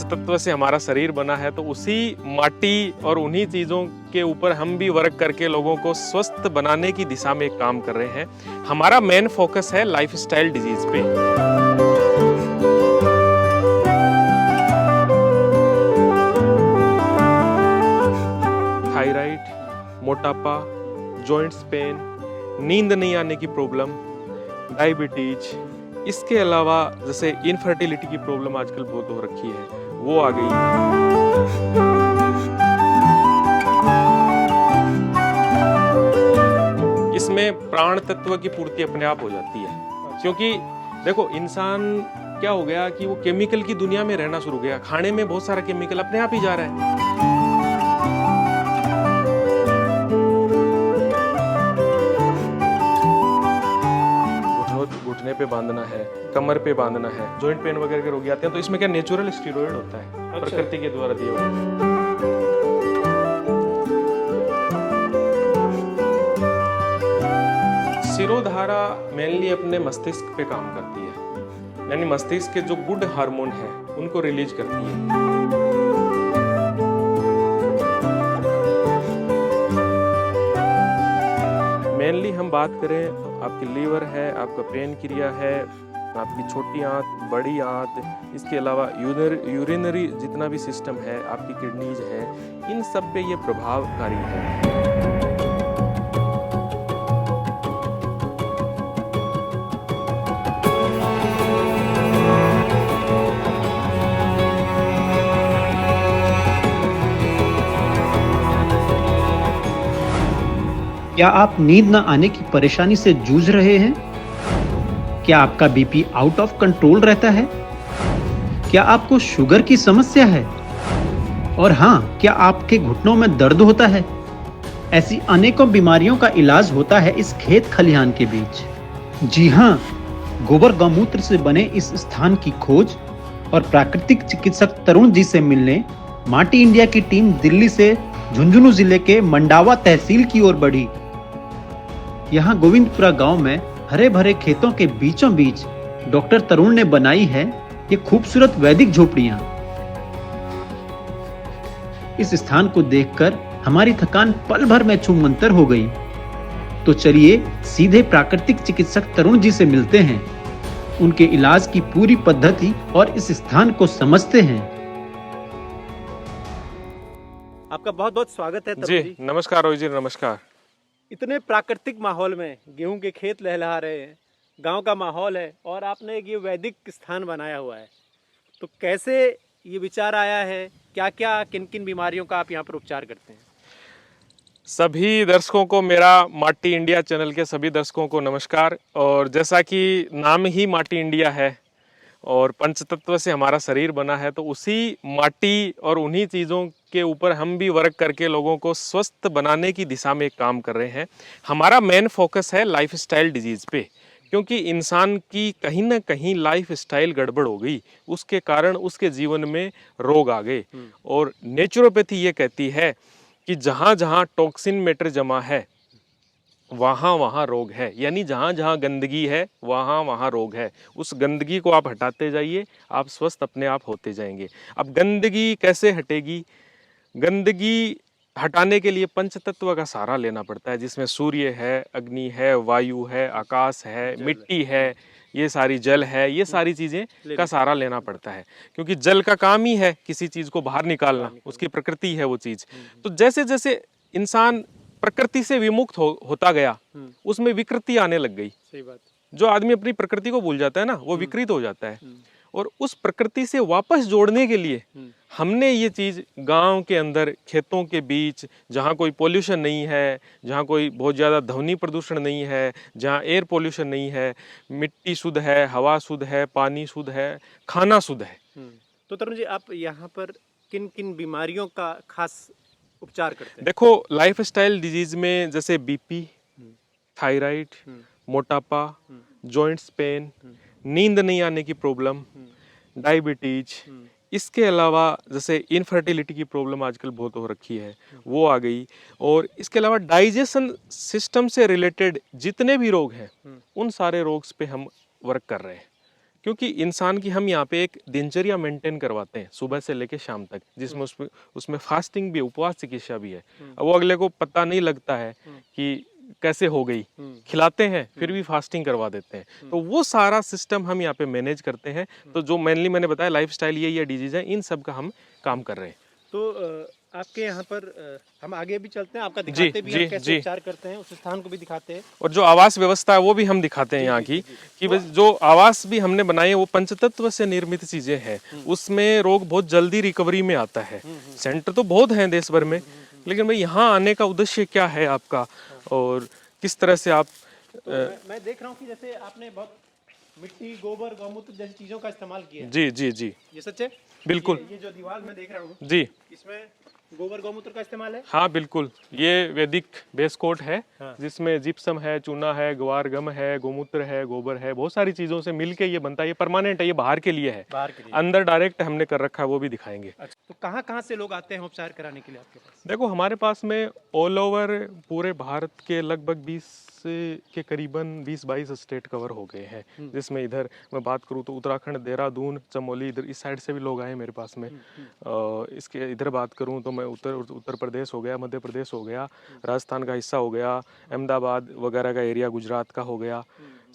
पंचतत्व से हमारा शरीर बना है, तो उसी माटी और उन्हीं चीज़ों के ऊपर हम भी वर्क करके लोगों को स्वस्थ बनाने की दिशा में काम कर रहे हैं। हमारा मेन फोकस है लाइफस्टाइल डिजीज पे। थायराइड, मोटापा, जॉइंट्स पेन, नींद नहीं आने की प्रॉब्लम, डायबिटीज, इसके अलावा जैसे इनफर्टिलिटी की प्रॉब्लम आजकल बहुत हो रखी है, वो आ गई। इसमें प्राण तत्व की पूर्ति अपने आप हो जाती है, क्योंकि देखो इंसान क्या हो गया कि वो केमिकल की दुनिया में रहना शुरू गया। खाने में बहुत सारा केमिकल अपने आप ही जा रहा है। घुटने पे बांधना है, कमर पे बांधना है, जॉइंट पेन वगैरह के रोगी आते हैं, तो इसमें क्या नेचुरल स्टेरॉइड होता है, प्रकृति के द्वारा दिया हुआ। शिरोधारा मेनली अपने मस्तिष्क पे काम करती है, यानी मस्तिष्क के जो गुड हार्मोन है उनको रिलीज करती है। मेनली हम बात करें तो आपकी लीवर है, आपका पेन क्रिया है, आपकी छोटी आंत, बड़ी आंत, इसके अलावा यूरिनरी जितना भी सिस्टम है, आपकी किडनीज है, इन सब पे ये प्रभावकारी है। क्या आप नींद न आने की परेशानी से जूझ रहे हैं? क्या आपका बीपी आउट ऑफ कंट्रोल रहता है? क्या आपको शुगर की समस्या है? और हाँ, क्या आपके घुटनों में दर्द होता है? ऐसी अनेकों बीमारियों का इलाज होता है इस खेत खलिहान के बीच। जी हाँ, गोबर गौमूत्र से बने इस स्थान की खोज और प्राकृतिक चिकित्सक तरुण जी से मिलने माटी इंडिया की टीम दिल्ली से झुंझुनू जिले के मंडावा तहसील की ओर बढ़ी। यहाँ गोविंदपुरा गांव में हरे भरे खेतों के बीचों बीच डॉक्टर तरुण ने बनाई है ये खूबसूरत वैदिक झोपड़ियां। इस स्थान को देखकर हमारी थकान पल भर में छूमंतर हो गई। तो चलिए सीधे प्राकृतिक चिकित्सक तरुण जी से मिलते हैं, उनके इलाज की पूरी पद्धति और इस स्थान को समझते हैं। आपका बहुत बहुत स्वागत है तरुण जी। नमस्कार रोहित जी, नमस्कार। इतने प्राकृतिक माहौल में गेहूं के खेत लहलहा रहे हैं, गांव का माहौल है और आपने एक ये वैदिक स्थान बनाया हुआ है, तो कैसे ये विचार आया है? क्या क्या किन किन बीमारियों का आप यहाँ पर उपचार करते हैं? सभी दर्शकों को मेरा माटी इंडिया चैनल के सभी दर्शकों को नमस्कार। और जैसा कि नाम ही माटी इंडिया है और पंचतत्व से हमारा शरीर बना है, तो उसी माटी और उन्हीं चीज़ों के ऊपर हम भी वर्क करके लोगों को स्वस्थ बनाने की दिशा में काम कर रहे हैं। हमारा मेन फोकस है लाइफस्टाइल डिजीज़ पे, क्योंकि इंसान की कहीं ना कहीं लाइफस्टाइल गड़बड़ हो गई, उसके कारण उसके जीवन में रोग आ गए। और नेचुरोपैथी ये कहती है कि जहाँ जहाँ टॉक्सिन मैटर जमा है वहाँ वहाँ रोग है, यानी जहाँ जहाँ गंदगी है वहाँ वहाँ रोग है। उस गंदगी को आप हटाते जाइए, आप स्वस्थ अपने आप होते जाएंगे। अब गंदगी कैसे हटेगी? गंदगी हटाने के लिए पंचतत्व का सहारा लेना पड़ता है, जिसमें सूर्य है, अग्नि है, वायु है, आकाश है, मिट्टी है, ये सारी जल है, ये सारी चीज़ें का सहारा लेना पड़ता है। क्योंकि जल का काम ही है किसी चीज़ को बाहर निकालना, उसकी प्रकृति है वो चीज़। तो जैसे जैसे इंसान प्रकृति से विमुक्त होता गया, उसमें विकृति आने लग गई। सही बात। जो आदमी अपनी प्रकृति को भूल जाता है ना, वो विकृत हो जाता है। और उस प्रकृति से वापस जोड़ने के लिए हमने ये चीज़ गांव के अंदर, खेतों के बीच, जहाँ कोई पोल्यूशन नहीं है, जहाँ कोई बहुत ज़्यादा ध्वनि प्रदूषण नहीं है, जहाँ एयर पोल्यूशन नहीं है, मिट्टी शुद्ध है, हवा शुद्ध है, पानी शुद्ध है, खाना शुद्ध है। तो तरुण जी, आप यहाँ पर किन किन बीमारियों का खास उपचार करते हैं? देखो, लाइफस्टाइल डिजीज में जैसे बीपी, थायराइड, मोटापा, जॉइंट्स पेन, नींद नहीं आने की प्रॉब्लम, डायबिटीज, इसके अलावा जैसे इनफर्टिलिटी की प्रॉब्लम आजकल बहुत हो रखी है, वो आ गई। और इसके अलावा डाइजेशन सिस्टम से रिलेटेड जितने भी रोग हैं, उन सारे रोग्स पे हम वर्क कर रहे हैं। क्योंकि इंसान की हम यहाँ पे एक दिनचर्या मेंटेन करवाते हैं सुबह से लेके शाम तक, जिसमें उसमें फास्टिंग भी, उपवास चिकित्सा भी है। अब वो अगले को पता नहीं लगता है कि कैसे हो गई, खिलाते हैं फिर भी फास्टिंग करवा देते हैं। तो वो सारा सिस्टम हम यहाँ पे मैनेज करते हैं। तो जो मेनली मैंने बताया लाइफस्टाइल ये डिजीज है, इन सब का हम काम कर रहे हैं। तो आपके यहाँ पर हम आगे भी चलते हैं, आपका जी, दिखाते भी जी, हैं कैसे जी। उपचार करते हैं, उस स्थान को भी दिखाते हैं। और जो आवास व्यवस्था है वो भी हम दिखाते हैं यहाँ की, कि बस जो आवास भी हमने बनाए हैं वो पंचतत्व से निर्मित चीजें हैं। उसमें रोग बहुत जल्दी रिकवरी में आता है। सेंटर तो बहुत हैं देश भर में, लेकिन भाई यहाँ आने का उद्देश्य क्या है आपका, और किस तरह से आप तो मैं देख रहा हूँ कि जैसे आपने बहुत मिट्टी, गोबर, गौमूत्र जैसी चीजों का इस्तेमाल किया है। जी जी जी ये सच है? बिल्कुल। ये जो दीवार में देख रहा हूँ, जी इसमें गोबर गौमूत्र का इस्तेमाल है। हाँ बिल्कुल, ये वैदिक बेस कोट है, हाँ। जिसमें जिप्सम है, चूना है, ग्वार गम है, गोमूत्र है, गोबर है, बहुत सारी चीजों से मिलके ये बनता है। ये परमानेंट है, ये बाहर के लिए है। बाहर के लिए। अंदर डायरेक्ट हमने कर रखा है, वो भी दिखाएंगे। अच्छा, तो कहाँ कहाँ से लोग आते हैं उपचार कराने के लिए आपके पास? देखो हमारे पास में ऑल ओवर पूरे भारत के लगभग 20 के करीबन 20-22 स्टेट कवर हो गए हैं। जिसमें इधर मैं बात करूँ तो उत्तराखंड, देहरादून, चमोली, इधर इस साइड से भी लोग आए मेरे पास में। इसके इधर बात करूँ तो मैं उत्तर प्रदेश हो गया, मध्य प्रदेश हो गया, राजस्थान का हिस्सा हो गया, अहमदाबाद वगैरह का एरिया गुजरात का हो गया,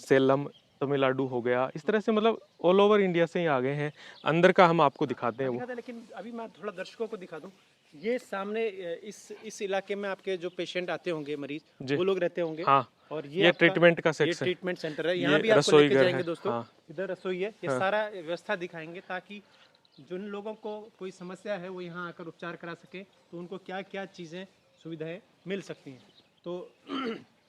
सेलम तमिलनाडु हो गया। इस तरह से मतलब ऑल ओवर इंडिया से ही आ गए हैं। अंदर का हम आपको दिखाते हैं वो। लेकिन अभी मैं थोड़ा दर्शकों को दिखा दूं, ये सामने इस इलाके में आपके जो पेशेंट आते होंगे, मरीज, वो लोग रहते होंगे। हाँ, और ये ट्रीटमेंट का ये सेक्शन, ट्रीटमेंट सेंटर है। यहाँ ये भी आपको रसोई लेके घर जाएंगे है। दोस्तों। हाँ। इधर रसोई है, ये सारा व्यवस्था दिखाएंगे ताकि जिन लोगों को कोई समस्या है वो यहाँ आकर उपचार करा सके, तो उनको क्या क्या चीज़ें, सुविधाएं मिल सकती हैं। तो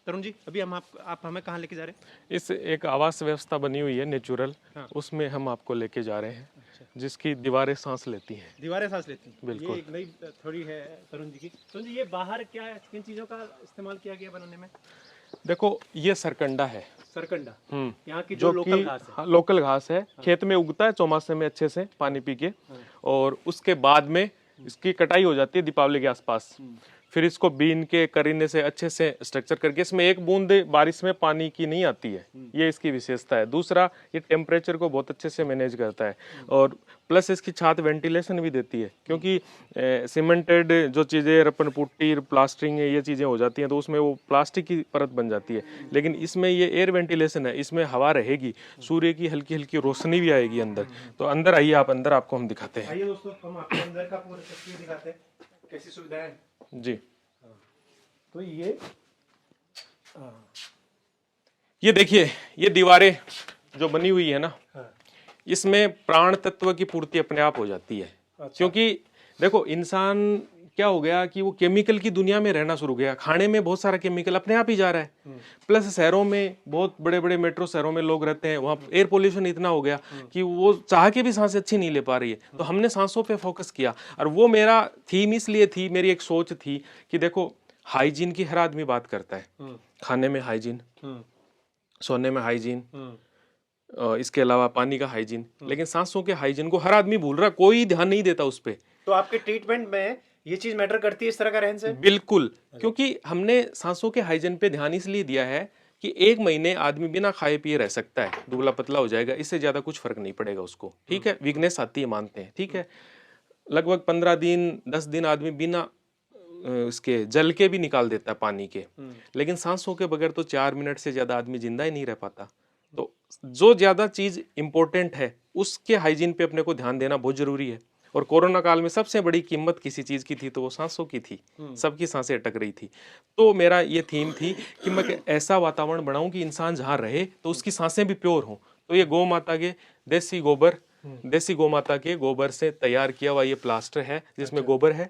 तरुण जी, अभी आप हमें कहाँ लेके जा रहे हैं? इस एक आवास व्यवस्था बनी हुई है नेचुरल, उसमें हम आपको लेके जा रहे हैं, जिसकी दीवारें सांस लेती हैं। दीवारें सांस लेती हैं। बिल्कुल। ये एक नई थ्योरी है तरुण जी की। तरुण जी, ये बाहर क्या किन चीज़ों का इस्तेमाल किया गया बनाने में? देखो ये सरकंडा है, सरकंडा, हम्म, यहाँ की जो लोकल घास है। हाँ, लोकल घास है, खेत में उगता है चौमासे में अच्छे से पानी पी के, और उसके बाद में इसकी कटाई हो जाती है दीपावली के आसपास। फिर इसको बीन के करीने से अच्छे से स्ट्रक्चर करके, इसमें एक बूंद बारिश में पानी की नहीं आती है, ये इसकी विशेषता है। दूसरा, ये टेम्परेचर को बहुत अच्छे से मैनेज करता है, और प्लस इसकी छात वेंटिलेशन भी देती है, क्योंकि सीमेंटेड जो चीज़ें रपन पुट्टी, प्लास्टरिंग ये चीज़ें हो जाती हैं तो उसमें वो प्लास्टिक की परत बन जाती है। लेकिन इसमें ये एयर वेंटिलेशन है, इसमें हवा रहेगी, सूर्य की हल्की हल्की रोशनी भी आएगी अंदर। तो अंदर आइए आप, अंदर आपको हम दिखाते हैं। आइए दोस्तों, हम आपको अंदर का पूरा तस्वीर दिखाते हैं, कैसी सुविधाएं हैं। जी, तो ये ये देखिए, ये दीवारें जो बनी हुई है ना, इसमें प्राण तत्व की पूर्ति अपने आप हो जाती है। क्योंकि देखो इंसान क्या हो गया कि वो केमिकल की दुनिया में रहना शुरू गया, खाने में बहुत सारा केमिकल अपने आप ही जा रहा है। प्लस शहरों में, बहुत बड़े बड़े मेट्रो शहरों में लोग रहते हैं, वहाँ एयर पोल्यूशन इतना हो गया कि वो चाह के भी सांसें अच्छी नहीं ले पा रही है। तो हमने सांसों पे फोकस किया, और वो मेरा थीम इसलिए थी, मेरी एक सोच थी कि देखो हाइजीन की हर आदमी बात करता है, खाने में हाइजीन, सोने में हाइजीन, इसके अलावा पानी का हाइजीन, लेकिन सांसों के हाइजीन को हर आदमी भूल रहा, कोई ध्यान नहीं देता उस पर। तो आपके ट्रीटमेंट में ये चीज मैटर करती है, इस तरह का रहन सहन? बिल्कुल, क्योंकि हमने सांसों के हाइजीन पे ध्यान इसलिए दिया है कि 1 महीने आदमी बिना खाए पिए रह सकता है, दुबला पतला हो जाएगा, इससे ज्यादा कुछ फर्क नहीं पड़ेगा उसको। ठीक है, वीकनेस आती है मानते हैं, ठीक है। लगभग 15 दिन 10 दिन आदमी बिना इसके जल के भी निकाल देता है पानी के, लेकिन सांसों के बगैर तो 4 मिनट से ज्यादा आदमी जिंदा ही नहीं रह पाता। तो जो ज्यादा चीज इंपॉर्टेंट है उसके हाइजीन पे अपने को ध्यान देना बहुत जरूरी है। और कोरोना काल में सबसे बड़ी कीमत किसी चीज की थी तो वो सांसों की थी, सबकी सांसें अटक रही थी। तो मेरा ये थीम थी कि मैं ऐसा वातावरण बनाऊं कि इंसान जहाँ रहे तो उसकी सांसें भी प्योर हों। तो ये गौ माता के देसी गोबर, देसी गौ माता के गोबर से तैयार किया हुआ ये प्लास्टर है, जिसमें गोबर है,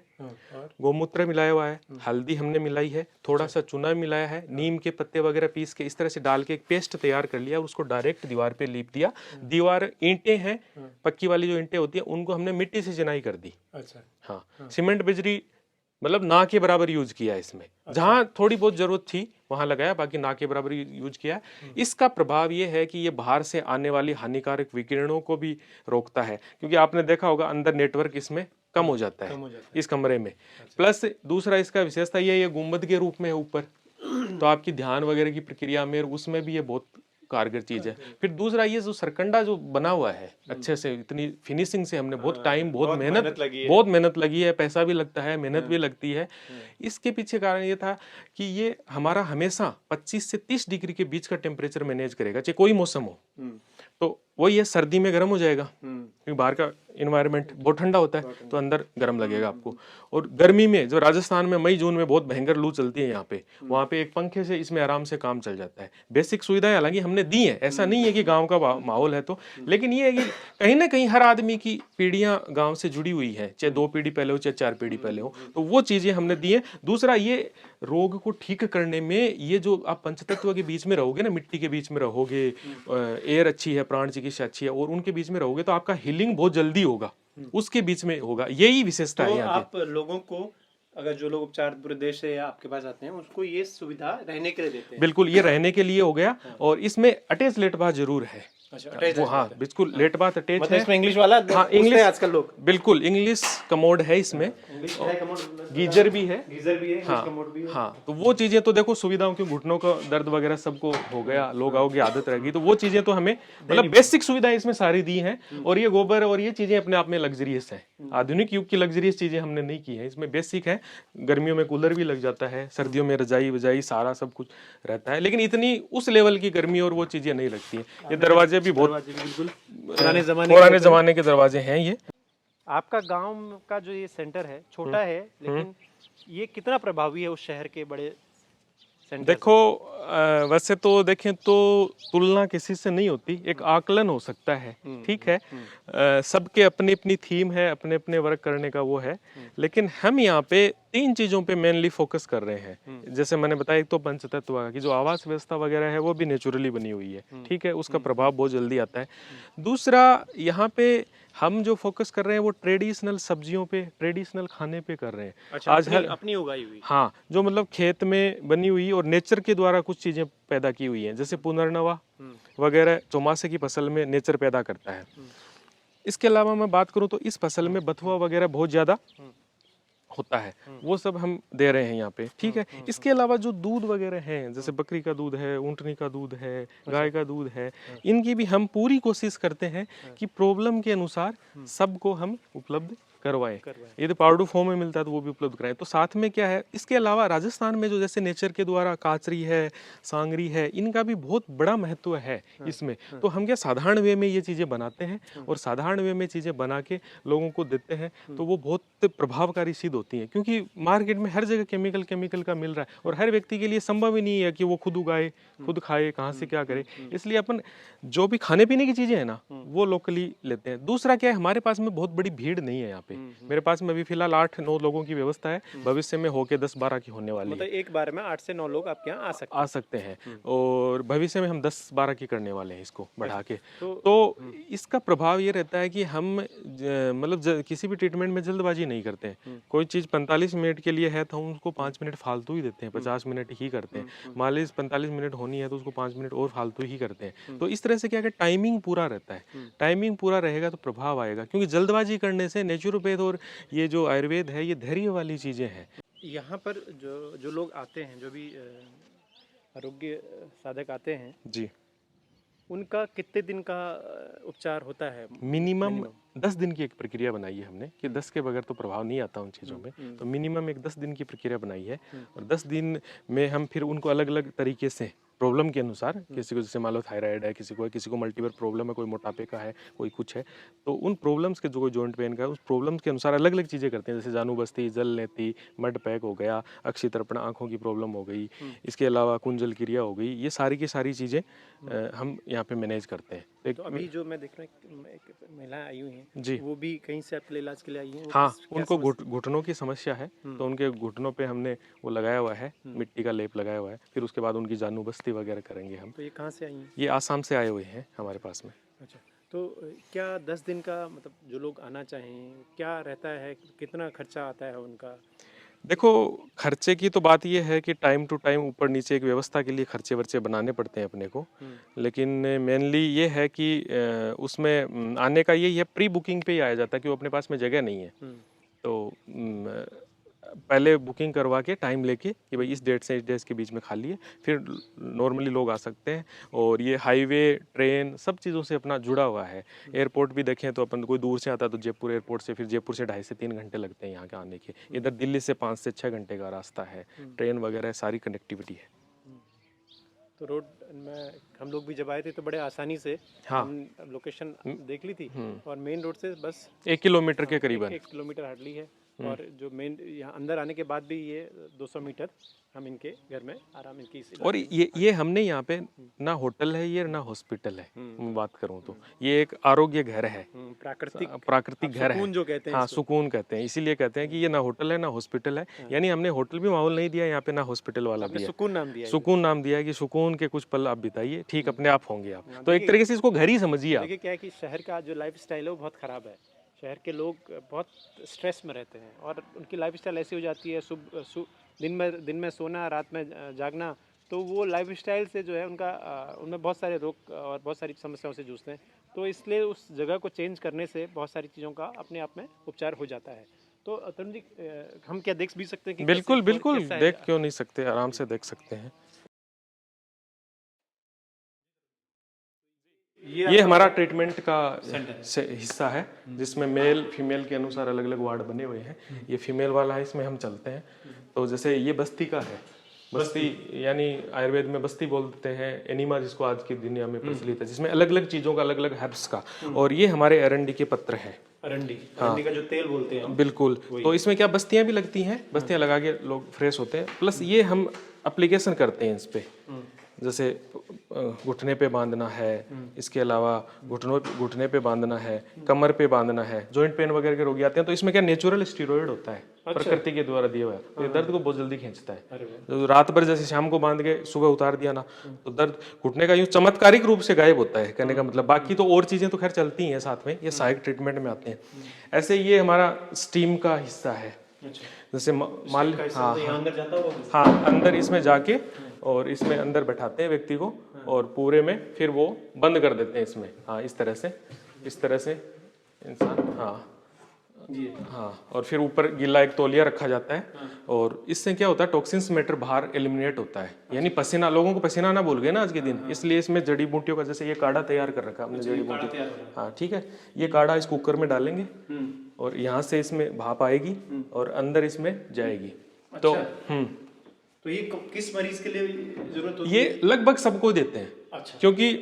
गोमूत्र मिलाया हुआ है, हल्दी हमने मिलाई है, थोड़ा सा चूना मिलाया है, नीम के पत्ते वगैरह पीस के इस तरह से डाल के एक पेस्ट तैयार कर लिया और उसको डायरेक्ट दीवार पे लीप दिया। दीवार ईंटें हैं, पक्की वाली जो ईंटें होती है उनको हमने मिट्टी से चिनाई कर दी। अच्छा, हाँ, सीमेंट बजरी मतलब ना के बराबर यूज किया इसमें, जहां थोड़ी बहुत जरूरत थी वहां लगाया, बाकी ना के बराबर यूज किया। इसका प्रभाव ये है कि ये बाहर से आने वाली हानिकारक विकिरणों को भी रोकता है, क्योंकि आपने देखा होगा अंदर नेटवर्क इसमें कम हो जाता है इस कमरे में। प्लस दूसरा इसका विशेषता ये गुंबद के रूप में है ऊपर, तो आपकी ध्यान वगैरह की प्रक्रिया में उसमें भी ये बहुत कारगर चीज़ है। फिर दूसरा ये जो सरकंडा जो बना हुआ है अच्छे से, इतनी फिनिशिंग से, हमने बहुत टाइम, बहुत मेहनत लगी है, पैसा भी लगता है, मेहनत भी लगती है। इसके पीछे कारण ये था कि ये हमारा हमेशा 25 से 30 डिग्री के बीच का टेम्परेचर मैनेज करेगा, चाहे कोई मौसम हो। तो वही है, सर्दी में गर्म हो जाएगा क्योंकि बाहर का इन्वायरमेंट बहुत ठंडा होता है, तो अंदर गर्म लगेगा आपको। और गर्मी में जो राजस्थान में मई जून में बहुत भयंकर लू चलती है यहाँ पे, वहाँ पे एक पंखे से इसमें आराम से काम चल जाता है। बेसिक सुविधाएं हालांकि हमने दी है, ऐसा नहीं है कि गांव का माहौल है तो, लेकिन ये है कि कहीं ना कहीं हर आदमी की पीढ़ियां गांव से जुड़ी हुई है, चाहे 2 पीढ़ी पहले हो चाहे 4 पीढ़ी पहले हो, तो वो चीजें हमने दी है। दूसरा, ये रोग को ठीक करने में, ये जो आप पंचतत्व के बीच में रहोगे ना, मिट्टी के बीच में रहोगे, एयर अच्छी है, प्राण चिकित्सा अच्छी है, और उनके बीच में रहोगे तो आपका हीलिंग बहुत जल्दी होगा, उसके बीच में होगा। यही विशेषता है यहाँ आप लोगों को, अगर जो लोग उपचार पूरे देश से आपके पास आते हैं, उसको ये सुविधा रहने के लिए देते हैं? बिल्कुल, ये रहने के लिए हो गया। और इसमें अटैच लेट बाथ जरूर है। अच्छा, हाँ बिल्कुल, लेट बाथ अटैच मतलब है। इसमें इंग्लिश वाला? हाँ, इंग्लिश आजकल लोग बिल्कुल, इंग्लिश कमोड है इसमें, गीजर भी है। हाँ हाँ, तो वो चीजें तो देखो, सुविधाओं की, घुटनों का दर्द वगैरह सबको हो गया, लोग आओगे आदत रहेगी, तो वो चीजें तो हमें मतलब बेसिक सुविधाएं इसमें सारी दी हैं। और ये गोबर और ये चीजें अपने आप में लग्जरियस है, आधुनिक युग की लग्जरियस चीजें हमने नहीं की है, इसमें बेसिक है। गर्मियों में कूलर भी लग जाता है, सर्दियों में रजाई वजाई सारा सब कुछ रहता है, लेकिन इतनी उस लेवल की गर्मी और वो चीजें नहीं लगती है। ये दरवाजे भी बहुत बिल्कुल पुराने जमाने के दरवाजे हैं ये। आपका गांव का जो ये सेंटर है छोटा है, लेकिन ये कितना प्रभावी है उस शहर के बड़े सेंटर देखो, वैसे तो देखें तो तुलना किसी से नहीं होती, एक आकलन हो सकता है, ठीक है। सबके अपनी अपनी थीम है, अपने अपने वर्क करने का वो है, लेकिन हम यहाँ पे 3 चीज़ों पे मेनली फोकस कर रहे हैं। जैसे मैंने बताया, एक तो पंचतत्व की जो आवास व्यवस्था वगैरह है वो भी नेचुरली बनी हुई है, ठीक है, उसका प्रभाव बहुत जल्दी आता है। दूसरा, यहाँ पे हम जो फोकस कर रहे हैं वो ट्रेडिशनल सब्जियों पे, ट्रेडिशनल खाने पे कर रहे हैं। अच्छा, आज हर अपनी उगाई हुई। हाँ, जो मतलब खेत में बनी हुई और नेचर के द्वारा कुछ चीजें पैदा की हुई हैं, जैसे पुनर्नवा वगैरह चौमासे की फसल में नेचर पैदा करता है। इसके अलावा मैं बात करूं तो इस फसल में बथुआ वगैरह बहुत ज्यादा होता है, वो सब हम दे रहे हैं यहाँ पे, ठीक है। इसके अलावा जो दूध वगैरह हैं, जैसे बकरी का दूध है, ऊँटनी का दूध है, गाय का दूध है, इनकी भी हम पूरी कोशिश करते हैं कि प्रॉब्लम के अनुसार सबको हम उपलब्ध करवाएं। यदि पाउडर फॉर्म में मिलता है तो वो भी उपलब्ध कराएं। तो साथ में क्या है, इसके अलावा राजस्थान में जो जैसे नेचर के द्वारा काचरी है, सांगरी है, इनका भी बहुत बड़ा महत्व है इसमें। तो हम क्या साधारण वे में ये चीज़ें बनाते हैं और साधारण वे में चीज़ें बना के लोगों को देते हैं, तो वो बहुत प्रभावकारी सिद्ध होती हैं। क्योंकि मार्केट में हर जगह केमिकल का मिल रहा है और हर व्यक्ति के लिए संभव ही नहीं है कि वो खुद उगाए, खुद खाए, कहाँ से क्या करे। इसलिए अपन जो भी खाने पीने की चीज़ें हैं ना, वो लोकली लेते हैं। दूसरा क्या है, हमारे पास में बहुत बड़ी भीड़ नहीं है यहाँ पे। मेरे पास में अभी फिलहाल 8-9 लोगों की व्यवस्था है, भविष्य में होके 10-12 की होने वाली है। मतलब एक बार में 8 से 9 लोग आपके यहाँ आ सकते हैं और भविष्य में हम 10-12 की करने वाले हैं इसको बढ़ा के। तो इसका प्रभाव ये रहता है कि हम मतलब किसी भी ट्रीटमेंट में जल्दबाजी नहीं करते हैं। कोई चीज़ 45 मिनट के लिए है तो हम उसको 5 मिनट फालतू ही देते हैं, 50 मिनट ही करते हैं। मालिश 45 मिनट होनी है तो उसको 5 मिनट और फालतू ही करते हैं। तो इस तरह से क्या है, टाइमिंग पूरा रहता है। टाइमिंग पूरा रहेगा तो प्रभाव आएगा, क्योंकि जल्दबाजी करने से नेचुरोपैथ और ये जो आयुर्वेद है, ये धैर्य वाली चीज़ें हैं। यहाँ पर जो लोग आते हैं, जो भी आरोग्य साधक आते हैं जी, उनका कितने दिन का उपचार होता है? मिनिमम 10 दिन की एक प्रक्रिया बनाई है हमने कि 10 के बगैर तो प्रभाव नहीं आता उन चीज़ों में। तो मिनिमम एक 10 दिन की प्रक्रिया बनाई है और 10 दिन में हम फिर उनको अलग अलग तरीके से प्रॉब्लम के अनुसार, किसी को जैसे मान लो थायराइड है, किसी को मल्टीपल प्रॉब्लम है, कोई मोटापे का है, कोई कुछ है, तो उन प्रॉब्लम्स के, जो कोई जॉइंट पेन का है, उस प्रॉब्लम्स के अनुसार अलग अलग चीज़ें करते हैं। जैसे जानुबस्ती, जल नेती, मड पैक हो गया, अक्षी तर्पण, आँखों की प्रॉब्लम हो गई, इसके अलावा कुंजल क्रिया हो गई, ये सारी की सारी चीज़ें हम यहाँ पे मैनेज करते हैं। तो अभी जो मैं देख रहा हूँ एक महिलाएं आई हुई हैं जी, वो भी कहीं से आपके लिए इलाज के लिए आई हैं? हाँ, उनको घुटनों की समस्या है, तो उनके घुटनों पे हमने वो लगाया हुआ है, मिट्टी का लेप लगाया हुआ है। फिर उसके बाद उनकी जानुबस्ती वगैरह करेंगे हम। तो ये कहाँ से आई हैं? ये आसाम से आए हुए हैं हमारे पास में। अच्छा, तो क्या 10 दिन का मतलब जो लोग आना चाहें, क्या रहता है, कितना खर्चा आता है उनका? देखो, खर्चे की तो बात ये है कि टाइम टू टाइम ऊपर नीचे एक व्यवस्था के लिए खर्चे वर्चे बनाने पड़ते हैं अपने को, लेकिन मेनली ये है कि उसमें आने का यही है, प्री बुकिंग पे ही आया जाता है कि वो अपने पास में जगह नहीं है। तो पहले बुकिंग करवा के टाइम लेके कि भाई इस डेट से इस डेट के बीच में खाली है, फिर नॉर्मली लोग आ सकते हैं। और ये हाईवे, ट्रेन, सब चीज़ों से अपना जुड़ा हुआ है। एयरपोर्ट भी देखें तो अपन कोई दूर से आता है तो जयपुर एयरपोर्ट से, फिर जयपुर से 2.5 से 3 घंटे लगते हैं यहाँ के आने के। इधर दिल्ली से 5 से 6 घंटे का रास्ता है, ट्रेन वगैरह सारी कनेक्टिविटी है। तो रोड में हम लोग भी जब आए थे तो बड़े आसानी से हाँ। हम लोकेशन देख ली थी, और मेन रोड से बस 1 किलोमीटर के करीबन। 1 किलोमीटर हार्डली है। और जो मेन यहाँ अंदर आने के बाद भी ये 200 मीटर हम इनके घर में आराम इनकी और ये हमने यहाँ पे ना होटल है ये ना हॉस्पिटल है, मैं बात करूँ तो ये एक आरोग्य घर है, प्राकृतिक घर है, सुकून जो कहते हैं हाँ सुकून कहते हैं। इसीलिए कहते हैं कि ये ना होटल है ना हॉस्पिटल है। यानी हमने होटल भी माहौल नहीं दिया यहाँ पे, ना हॉस्पिटल वाला भी है। सुकून नाम दिया है। सुकून नाम दिया है कि सुकून के कुछ पल आप बिताइए, ठीक अपने आप होंगे आप। तो एक तरीके से इसको घर ही समझिए आप। देखिए क्या है कि शहर का जो लाइफ स्टाइल है वो बहुत ख़राब है। शहर के लोग बहुत स्ट्रेस में रहते हैं और उनकी लाइफ स्टाइल ऐसी हो जाती है, दिन में सोना, रात में जागना। तो वो लाइफ स्टाइल से जो है उनका उनमें बहुत सारे रोग और बहुत सारी समस्याओं से जूझते हैं। तो इसलिए उस जगह को चेंज करने से बहुत सारी चीज़ों का अपने आप में उपचार हो जाता है। तो तरुण जी, हम क्या देख भी सकते हैं कि बिल्कुल बिल्कुल, देख क्यों नहीं सकते, आराम से देख सकते हैं। ये हमारा ट्रीटमेंट का हिस्सा है, जिसमें मेल फीमेल के अनुसार अलग अलग वार्ड बने हुए हैं। ये फीमेल वाला है, इसमें हम चलते हैं। तो जैसे ये बस्ती का है, बस्ती यानी आयुर्वेद में बस्ती बोलते हैं, एनिमा जिसको आज की दुनिया में प्रचलित है, जिसमें अलग अलग चीज़ों का, अलग अलग हर्ब्स का। और ये हमारे अरंडी के पत्र हैं, अरंडी का जो तेल बोलते हैं। बिल्कुल। तो इसमें क्या बस्तियां भी लगती हैं, बस्तियां लगा के लोग फ्रेश होते हैं। प्लस ये हम एप्लीकेशन करते हैं इस पे, जैसे घुटने पे बांधना है, इसके अलावा घुटने पे बांधना है, कमर पे बांधना है, जॉइंट पेन वगैरह के रोगी आते हैं तो इसमें क्या नेचुरल स्टीरॉयड होता है, प्रकृति के द्वारा दिया हुआ है। तो ये दर्द को बहुत जल्दी खींचता है। तो रात भर जैसे शाम को बांध के सुबह उतार दिया ना, तो दर्द घुटने का यूं चमत्कारिक रूप से गायब होता है, कहने का मतलब। बाकी तो और चीजें तो खैर चलती हैं साथ में, ये सहायक ट्रीटमेंट में आते हैं। ऐसे ये हमारा स्टीम का हिस्सा है। जैसे मान हाँ, अंदर इसमें जाके और इसमें अंदर बैठाते हैं व्यक्ति को, और पूरे में फिर वो बंद कर देते हैं इसमें। हाँ, इस तरह से इंसान, हाँ, और फिर ऊपर गीला एक तौलिया रखा जाता है। और इससे क्या होता है, टॉक्सिन्स मैटर बाहर एलिमिनेट होता है। यानी पसीना, लोगों को पसीना ना भूल गए ना आज के दिन, इसलिए इसमें जड़ी बूटियों का, जैसे ये काढ़ा तैयार कर रखा है हमने, जड़ी बूटी। हाँ ठीक है, ये काढ़ा इस कुकर में डालेंगे और यहाँ से इसमें भाप आएगी और अंदर इसमें जाएगी। तो तो ये किस मरीज के लिए जरूरत होती है? ये लगभग सबको देते हैं। अच्छा। क्योंकि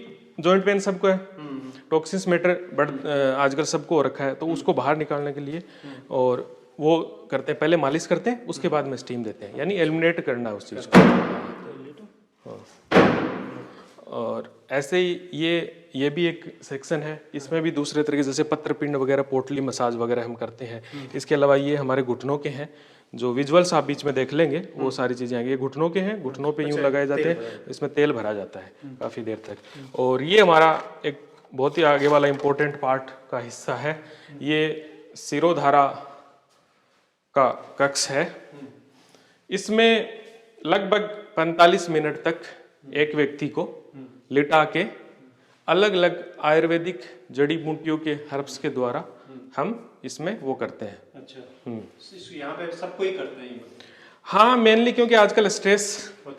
जॉइंट पेन सबको है, टॉक्सिन्स मैटर आजकल सबको हो रखा है, तो उसको बाहर निकालने के लिए और वो करते हैं, पहले मालिश करते हैं, उसके बाद में स्टीम देते हैं, यानी एलिमिनेट करना है उस चीज़ को। और ऐसे ही ये भी एक सेक्शन है, इसमें भी दूसरे तरीके, जैसे पत्रपिंड वगैरह, पोटली मसाज वगैरह हम करते हैं। इसके अलावा ये हमारे घुटनों के हैं, जो विजुअल्स आप बीच में देख लेंगे वो सारी चीजें आएंगी। ये घुटनों के हैं, घुटनों पे यूं लगाए जाते हैं, इसमें तेल भरा जाता है काफी देर तक। और ये हमारा एक बहुत ही आगे वाला इम्पोर्टेंट पार्ट का हिस्सा है, ये सिरोधारा का कक्ष है। इसमें लगभग 45 मिनट तक एक व्यक्ति को लिटा के अलग अलग आयुर्वेदिक जड़ी बूटियों के हर्ब्स के द्वारा हम इसमें वो करते हैं। अच्छा, यहाँ पे सबको ही करते हैं? हाँ, मेनली क्योंकि आजकल स्ट्रेस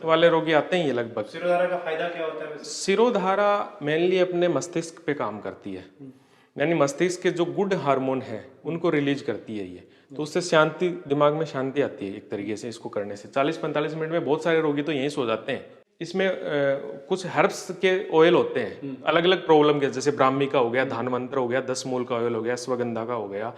वाले रोगी आते हैं ये लगभग। सिरोधारा का फायदा क्या होता है? सिरोधारा मेनली अपने मस्तिष्क पे काम करती है, यानी मस्तिष्क के जो गुड हार्मोन है उनको रिलीज करती है ये, तो उससे शांति, दिमाग में शांति आती है एक तरीके से इसको करने से। 40-45 मिनट में बहुत सारे रोगी तो यहीं सो जाते हैं। इसमें कुछ हर्ब्स के ऑयल होते हैं अलग अलग प्रॉब्लम के, जैसे ब्राह्मी का हो गया, धानवंतर हो गया, 10 मूल का ऑयल हो गया, अश्वगंधा का हो गया,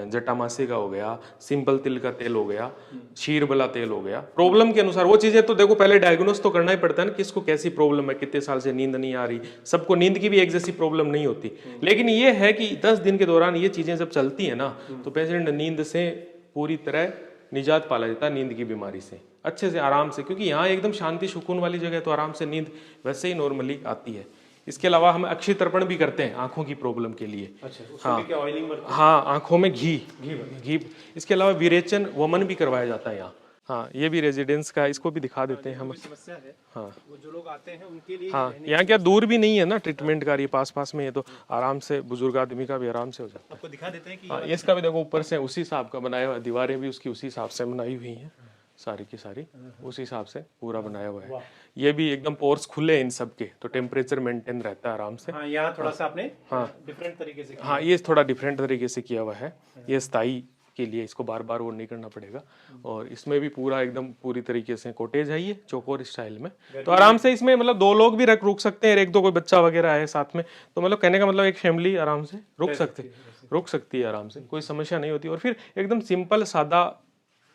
जटामासी का हो गया, सिंपल तिल का तेल हो गया, क्षीरबला तेल हो गया। प्रॉब्लम के अनुसार वो चीजें तो देखो पहले डायग्नोस तो करना ही पड़ता है ना, किसको कैसी प्रॉब्लम है, कितने साल से नींद नहीं आ रही। सबको नींद की भी एक जैसी प्रॉब्लम नहीं होती, लेकिन ये है कि 10 दिन के दौरान ये चीजें जब चलती है ना, तो पेशेंट नींद से पूरी तरह निजात पाला जाता है, नींद की बीमारी से अच्छे से आराम से, क्योंकि यहाँ एकदम शांति सुकून वाली जगह है, तो आराम से नींद वैसे ही नॉर्मली आती है। इसके अलावा हम अक्षी तर्पण भी करते हैं आंखों की प्रॉब्लम के लिए। अच्छा, हाँ क्या ऑयलिंग? हाँ, आंखों में घी। इसके अलावा विरेचन वमन भी करवाया जाता है यहाँ। हाँ, ये भी रेजिडेंस का है, इसको भी दिखा देते हैं हम। समस्या है हाँ वो जो लोग आते हैं उनके लिए हाँ, यहाँ क्या दूर भी नहीं है ना ट्रीटमेंट का, ये पास पास में है, तो आराम से बुजुर्ग आदमी का भी आराम से हो जाता है। आपको दिखा देते हैं कि हाँ, इसका भी देखो ऊपर से उसी हिसाब का बनाया हुआ है, दीवारें भी उसकी उसी हिसाब से बनाई हुई हैं, सारी की सारी उसी हिसाब से पूरा बनाया हुआ है। ये भी एकदम पोर्स खुले हैं इन सब के, तो टेम्परेचर मेंटेन रहता है आराम से। हाँ यहाँ थोड़ा सा आपने हाँ डिफरेंट तरीके से हाँ, ये थोड़ा डिफरेंट तरीके से किया हुआ है, ये स्थाई के लिए, इसको बार बार वो नहीं करना पड़ेगा। और इसमें भी पूरा एकदम पूरी तरीके से कोटेज है ये चौकोर स्टाइल में, तो आराम से इसमें मतलब 2 लोग भी रुक सकते हैं, एक दो कोई बच्चा वगैरह है साथ में, तो मतलब कहने का मतलब एक फैमिली आराम से रुक सकती है आराम से, कोई समस्या नहीं होती। और फिर एकदम सिंपल सादा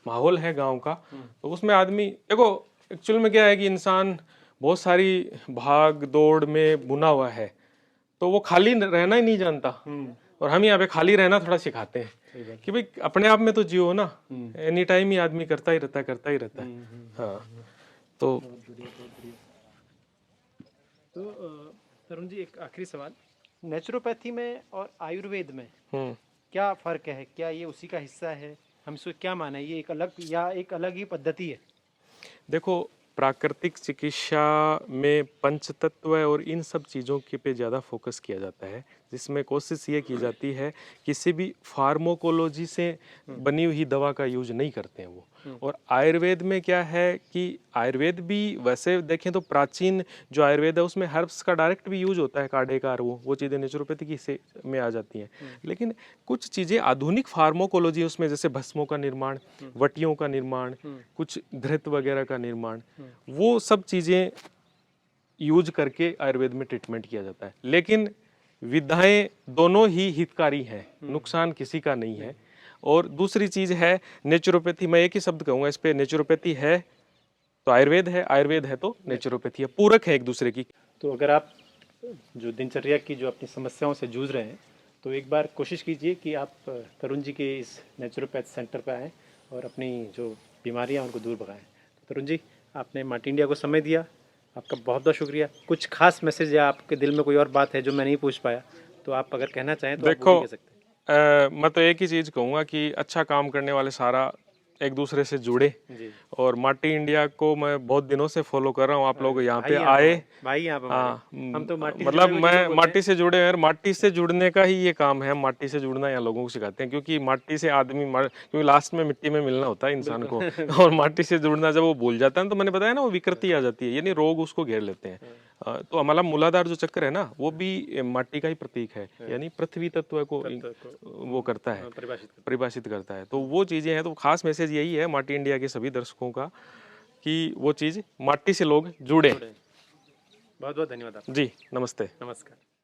माहौल है गांव का, तो उसमें आदमी देखो एक्चुअल में क्या है कि इंसान बहुत सारी भाग दौड़ में बुना हुआ है, तो वो खाली रहना ही नहीं जानता, और हम यहाँ पे खाली रहना थोड़ा सिखाते हैं कि भाई अपने आप में तो जियो ना, एनी टाइम ही आदमी करता ही रहता है। हाँ तो तरुण जी एक आखिरी सवाल, नेचुरोपैथी में और आयुर्वेद में हम्म क्या फर्क है, क्या ये उसी का हिस्सा है, हम इसको क्या माने, ये एक अलग या एक अलग ही पद्धति है? देखो, प्राकृतिक चिकित्सा में पंचतत्व और इन सब चीज़ों के पे ज़्यादा फोकस किया जाता है, जिसमें कोशिश ये की जाती है किसी भी फार्माकोलॉजी से बनी हुई दवा का यूज नहीं करते हैं वो। और आयुर्वेद में क्या है कि आयुर्वेद भी वैसे देखें तो प्राचीन जो आयुर्वेद है उसमें हर्ब्स का डायरेक्ट भी यूज होता है, काढ़ेकार वो चीज़ें नेचुरोपैथी की से में आ जाती हैं। लेकिन कुछ चीज़ें आधुनिक फार्माकोलॉजी उसमें, जैसे भस्मों का निर्माण, वटियों का निर्माण, कुछ घृत वगैरह का निर्माण, वो सब चीज़ें यूज करके आयुर्वेद में ट्रीटमेंट किया जाता है। लेकिन विधाएं दोनों ही हितकारी हैं, नुकसान किसी का नहीं है। और दूसरी चीज़ है नेचुरोपैथी, मैं एक ही शब्द कहूँगा इस पे, नेचुरोपैथी है तो आयुर्वेद है, आयुर्वेद है तो नेचुरोपैथी है, पूरक है एक दूसरे की। तो अगर आप जो दिनचर्या की जो अपनी समस्याओं से जूझ रहे हैं, तो एक बार कोशिश कीजिए कि आप तरुण जी के इस नेचुरोपैथ सेंटर पर आएँ और अपनी जो बीमारियां उनको दूर भगाएं। तो तरुण जी, आपने माटी इंडिया को समय दिया, आपका बहुत बहुत शुक्रिया। कुछ खास मैसेज या आपके दिल में कोई और बात है जो मैं नहीं पूछ पाया, तो आप अगर कहना चाहें तो देखो, आप वो भी कह सकते हैं। मैं तो एक ही चीज़ कहूँगा कि अच्छा काम करने वाले सारा एक दूसरे से जुड़े। जी और माटी इंडिया को मैं बहुत दिनों से फॉलो कर रहा हूँ, आप लोग यहाँ पे भाई आए। भाई यहाँ पे हाँ, हम तो माटी से मतलब जुड़े हुए मैं लोग माटी से जुड़े हैं, और माटी से जुड़ने का ही ये काम है, माटी से जुड़ना यहाँ लोगों को सिखाते हैं, क्योंकि माटी से आदमी क्योंकि लास्ट में मिट्टी में मिलना होता है इंसान को, और माटी से जुड़ना जब वो भूल जाता है, तो मैंने बताया ना वो विकृति आ जाती है, यानी रोग उसको घेर लेते हैं। तो हमारा मूलाधार जो चक्र है ना, वो भी माटी का ही प्रतीक है, यानी पृथ्वी तत्व को वो करता है, परिभाषित करता है। तो वो चीज़ें हैं, तो खास मैसेज यही है माटी इंडिया के सभी दर्शकों का कि वो चीज़ माटी से लोग जुड़े। बहुत बहुत धन्यवाद आपका। जी नमस्ते। नमस्कार।